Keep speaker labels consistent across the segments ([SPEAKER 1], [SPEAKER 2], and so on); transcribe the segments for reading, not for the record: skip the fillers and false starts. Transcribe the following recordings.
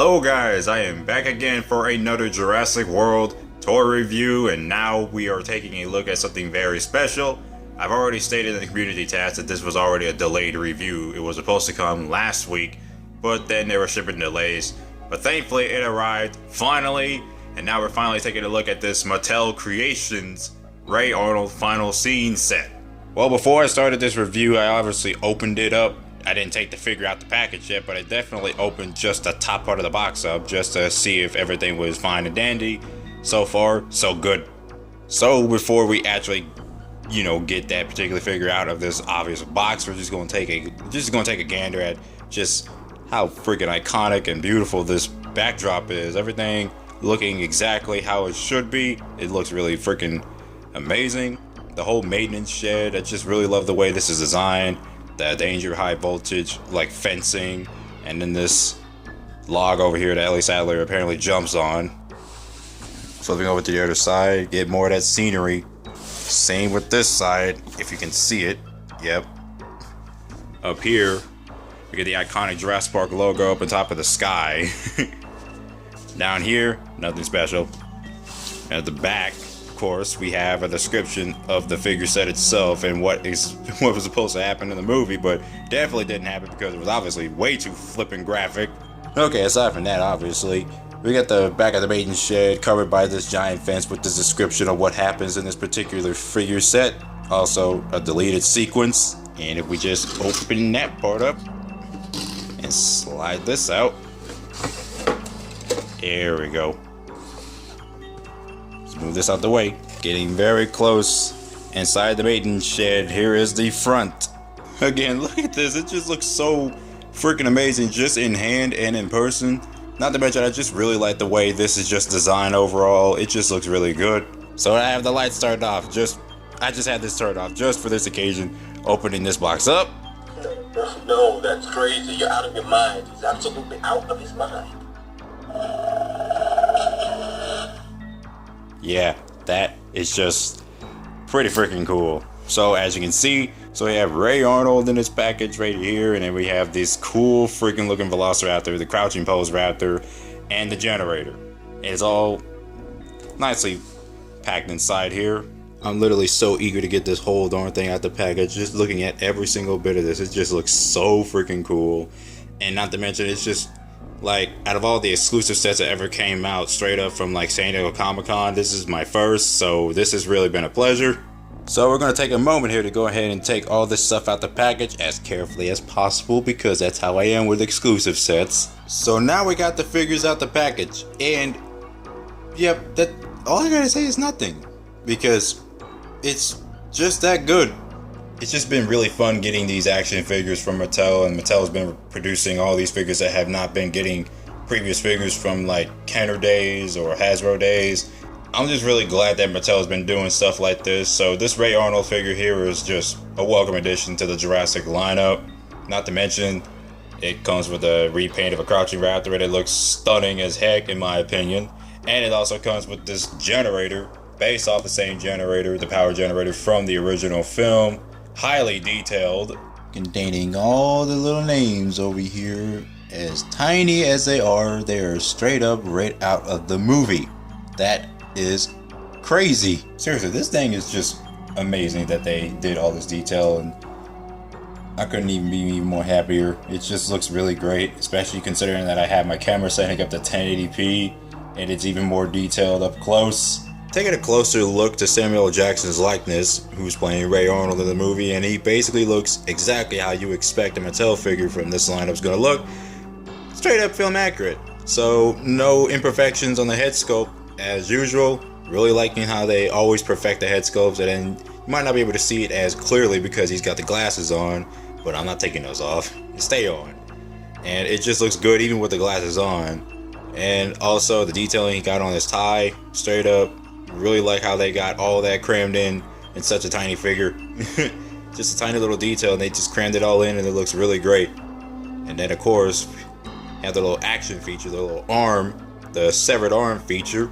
[SPEAKER 1] Hello guys, I am back again for another Jurassic World toy review, and now we are taking a look at something very special. I've already stated in the community tab that this was already a delayed review. It was supposed to come last week, but then there were shipping delays. But thankfully it arrived, finally, and now we're finally taking a look at this Mattel Creations Ray Arnold Final Scene set. Well, before I started this review, I obviously opened it up. I didn't take the figure out the package yet, but I definitely opened just the top part of the box up just to see if everything was fine and dandy. So far, so good. So before we actually, get that particular figure out of this obvious box, we're just gonna take a gander at just how freaking iconic and beautiful this backdrop is. Everything looking exactly how it should be. It looks really freaking amazing. The whole maintenance shed, I just really love the way this is designed. The danger high voltage like fencing, and then this log over here that Ellie Sadler apparently jumps on. Flipping over to the other side, get more of that scenery. Same with this side, if you can see it. Yep. Up here, we get the iconic Jurassic Park logo up on top of the sky. Down here, nothing special. At the back, of course, we have a description of the figure set itself and what was supposed to happen in the movie, but definitely didn't happen because it was obviously way too flippin' graphic. Okay, aside from that, obviously, we got the back of the maiden shed covered by this giant fence with this description of what happens in this particular figure set. Also, a deleted sequence. And if we just open that part up and slide this out, there we go. Let's move this out the way. Getting very close. Inside the maiden shed, here is the front. Again, look at this. It just looks so freaking amazing just in hand and in person. Not to mention, I just really like the way this is just designed overall. It just looks really good. So I have the lights turned off. I just had this turned off just for this occasion. Opening this box up.
[SPEAKER 2] No, that's crazy. You're out of your mind. He's absolutely out of his mind.
[SPEAKER 1] Yeah, that is just pretty freaking cool. So as you can see, so we have Ray Arnold in this package right here, and then we have this cool freaking looking Velociraptor, the crouching pose raptor, and the generator. It's all nicely packed inside here. I'm literally so eager to get this whole darn thing out the package. Just looking at every single bit of this, it just looks so freaking cool. And not to mention, it's just like, out of all the exclusive sets that ever came out straight up from like San Diego Comic-Con, this is my first, so this has really been a pleasure. So we're going to take a moment here to go ahead and take all this stuff out the package as carefully as possible, because that's how I am with exclusive sets. So now we got the figures out the package, and yep, that all I gotta say is nothing, because it's just that good. It's just been really fun getting these action figures from Mattel, and Mattel's been producing all these figures that have not been getting previous figures from like Kenner days or Hasbro days. I'm just really glad that Mattel's been doing stuff like this. So this Ray Arnold figure here is just a welcome addition to the Jurassic lineup. Not to mention, it comes with a repaint of a crouching raptor, and it looks stunning as heck in my opinion. And it also comes with this generator, based off the same generator, the power generator from the original film. Highly detailed, containing all the little names over here. As tiny as they are straight up right out of the movie. That is crazy. Seriously, this thing is just amazing that they did all this detail, and I couldn't even be more happier. It just looks really great, especially considering that I have my camera setting up to 1080p, and it's even more detailed up close. Taking a closer look to Samuel L. Jackson's likeness, who's playing Ray Arnold in the movie, and he basically looks exactly how you expect a Mattel figure from this lineup is going to look. Straight up film accurate. So no imperfections on the head sculpt as usual. Really liking how they always perfect the head sculpts, and then you might not be able to see it as clearly because he's got the glasses on, but I'm not taking those off. Stay on. And it just looks good even with the glasses on. And also the detailing he got on his tie, straight up. Really like how they got all that crammed in such a tiny figure. Just a tiny little detail, and they just crammed it all in, and it looks really great. And then of course, have the little action feature, the little arm, the severed arm feature,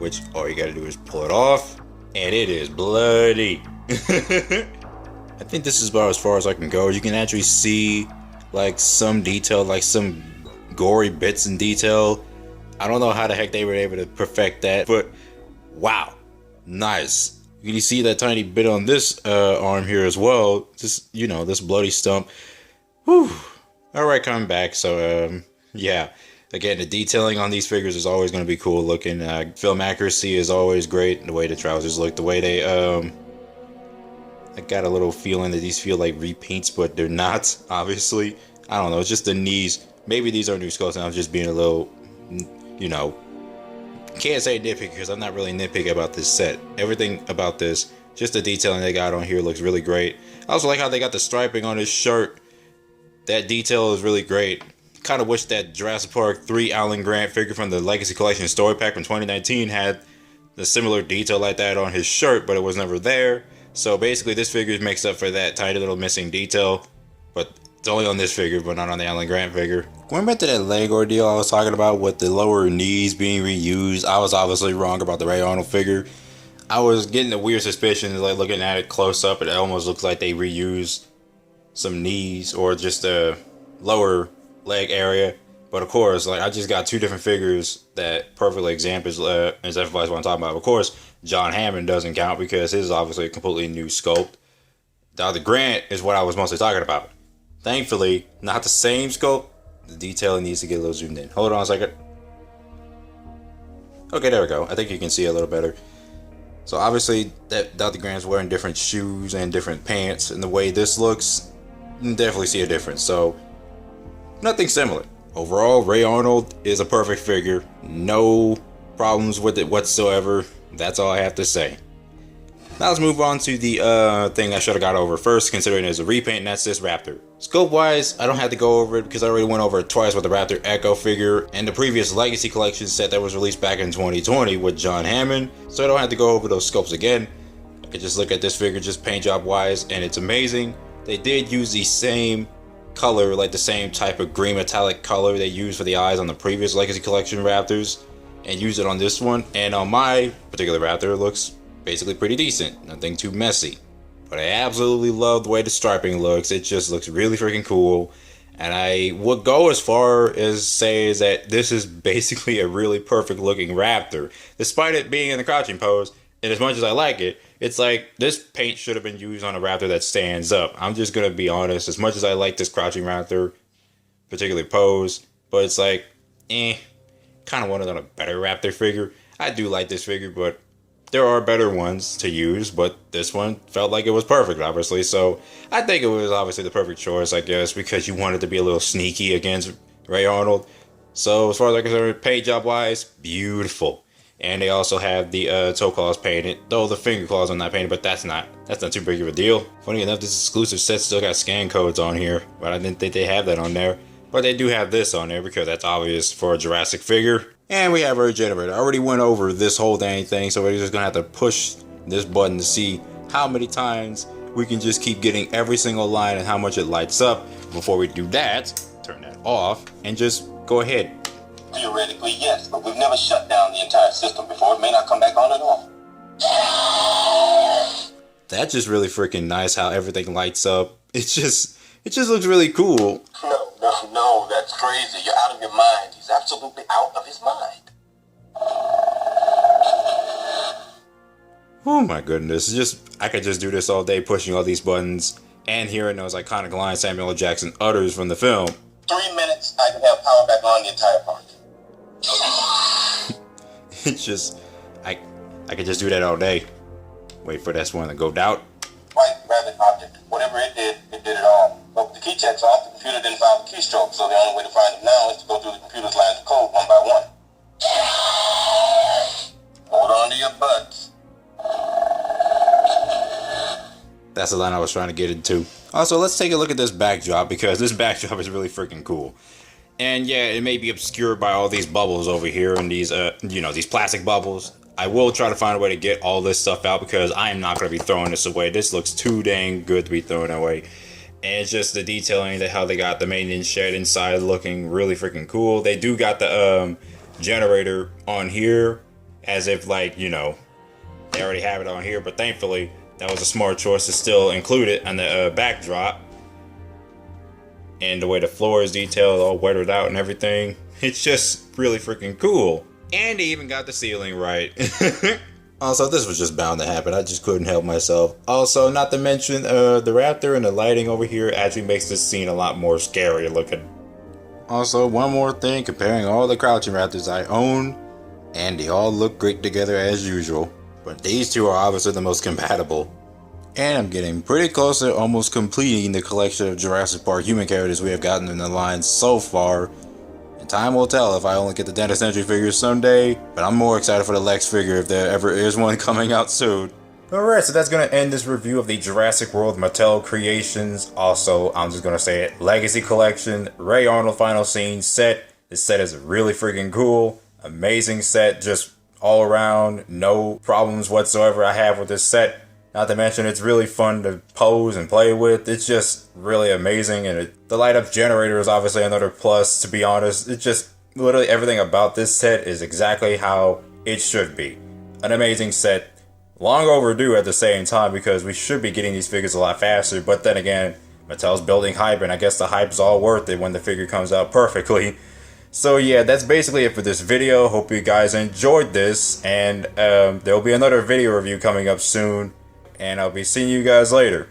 [SPEAKER 1] which all you gotta do is pull it off, and it is bloody. I think this is about as far as I can go. You can actually see like some detail, like some gory bits in detail. I don't know how the heck they were able to perfect that, but wow, nice. You can see that tiny bit on this arm here as well. Just, you know, this bloody stump. Whew. Alright, coming back. So, yeah. Again, the detailing on these figures is always going to be cool looking. Film accuracy is always great. The way the trousers look, the way they, I got a little feeling that these feel like repaints, but they're not, obviously. I don't know, it's just the knees. Maybe these are new sculpts and I'm just being a little, you know, can't say nitpicky because I'm not really nitpicky about this set. Everything about this, just the detailing they got on here looks really great. I also like how they got the striping on his shirt. That detail is really great. Kind of wish that Jurassic Park 3 Alan Grant figure from the Legacy Collection story pack from 2019 had the similar detail like that on his shirt, but it was never there. So basically this figure makes up for that tiny little missing detail, but it's only on this figure, but not on the Alan Grant figure. Going back to that leg ordeal I was talking about with the lower knees being reused, I was obviously wrong about the Ray Arnold figure. I was getting a weird suspicion, like looking at it close up, it almost looks like they reused some knees or just a lower leg area. But of course, like I just got two different figures that perfectly exemplifies what I'm talking about. Of course, John Hammond doesn't count because his is obviously a completely new sculpt. Dr. Grant is what I was mostly talking about. Thankfully, not the same sculpt. The detailing needs to get a little zoomed in. Hold on a second. Okay, there we go. I think you can see a little better. So obviously, that Dr. Grant's wearing different shoes and different pants, and the way this looks, you can definitely see a difference. So, nothing similar. Overall, Ray Arnold is a perfect figure. No problems with it whatsoever. That's all I have to say. Now let's move on to the thing I should have got over first, considering it's a repaint, and that's this Raptor. Scope wise, I don't have to go over it because I already went over it twice with the Raptor Echo figure and the previous Legacy Collection set that was released back in 2020 with John Hammond, so I don't have to go over those scopes again. I could just look at this figure just paint job wise, and it's amazing. They did use the same color, like the same type of green metallic color they used for the eyes on the previous Legacy Collection Raptors, and use it on this one, and on my particular Raptor it looks basically pretty decent, nothing too messy. But I absolutely love the way the striping looks. It just looks really freaking cool. And I would go as far as say is that this is basically a really perfect looking Raptor. Despite it being in the crouching pose, and as much as I like it, it's like this paint should have been used on a Raptor that stands up. I'm just going to be honest, as much as I like this crouching Raptor, particularly pose, but it's like, kind of wanted on a better Raptor figure. I do like this figure, but there are better ones to use, but this one felt like it was perfect, obviously. So I think it was obviously the perfect choice, I guess, because you wanted to be a little sneaky against Ray Arnold. So as far as I'm concerned, paint job wise, beautiful. And they also have the toe claws painted, though the finger claws are not painted, but that's not too big of a deal. Funny enough, this exclusive set still got scan codes on here, but I didn't think they have that on there. But they do have this on there because that's obvious for a Jurassic figure. And we have our Regenerator. I already went over this whole dang thing, so we're just gonna have to push this button to see how many times we can just keep getting every single line and how much it lights up. Before we do that, turn that off and just go ahead.
[SPEAKER 2] Theoretically, yes, but we've never shut down the entire system before. It may not come back on at all.
[SPEAKER 1] That's just really freaking nice how everything lights up. It just looks really cool.
[SPEAKER 2] No, that's crazy. You're out of your mind. He's absolutely out of his mind.
[SPEAKER 1] Oh my goodness, I could just do this all day pushing all these buttons and hearing those iconic lines Samuel L. Jackson utters from the film.
[SPEAKER 2] 3 minutes, I can have power back on the entire park.
[SPEAKER 1] It's just, I could just do that all day. Wait for this one to go out.
[SPEAKER 2] White rabbit object. Whatever it did it all. But with the key checks off, the computer didn't file the keystroke, so the only way to find them now is to go through the computer's lines of code one by one. Hold on to your butts.
[SPEAKER 1] That's the line I was trying to get into. Also, let's take a look at this backdrop, because this backdrop is really freaking cool. And yeah, it may be obscured by all these bubbles over here and these, these plastic bubbles. I will try to find a way to get all this stuff out because I am not going to be throwing this away. This looks too dang good to be thrown away. And it's just the detailing, how they got the maintenance shed inside looking really freaking cool. They do got the generator on here as if like, they already have it on here. But thankfully, that was a smart choice to still include it on the backdrop. and the way the floor is detailed, all weathered out and everything. It's just really freaking cool. And he even got the ceiling right. Also, this was just bound to happen. I just couldn't help myself. Also, not to mention, the raptor and the lighting over here actually makes this scene a lot more scary looking. Also, one more thing, comparing all the crouching raptors I own, and they all look great together as usual. But these two are obviously the most compatible. And I'm getting pretty close to almost completing the collection of Jurassic Park human characters we have gotten in the line so far. And time will tell if I only get the Dentist Entry figures someday, but I'm more excited for the Lex figure if there ever is one coming out soon. Alright, so that's going to end this review of the Jurassic World Mattel Creations. Also, I'm just going to say it, Legacy Collection, Ray Arnold Final Scene set. This set is really freaking cool. Amazing set, just all around, no problems whatsoever I have with this set. Not to mention, it's really fun to pose and play with. It's just really amazing, and the light up generator is obviously another plus, to be honest. It's just, literally everything about this set is exactly how it should be. An amazing set. Long overdue at the same time, because we should be getting these figures a lot faster, but then again, Mattel's building hype, and I guess the hype's all worth it when the figure comes out perfectly. So yeah, that's basically it for this video. Hope you guys enjoyed this, and there'll be another video review coming up soon. And I'll be seeing you guys later.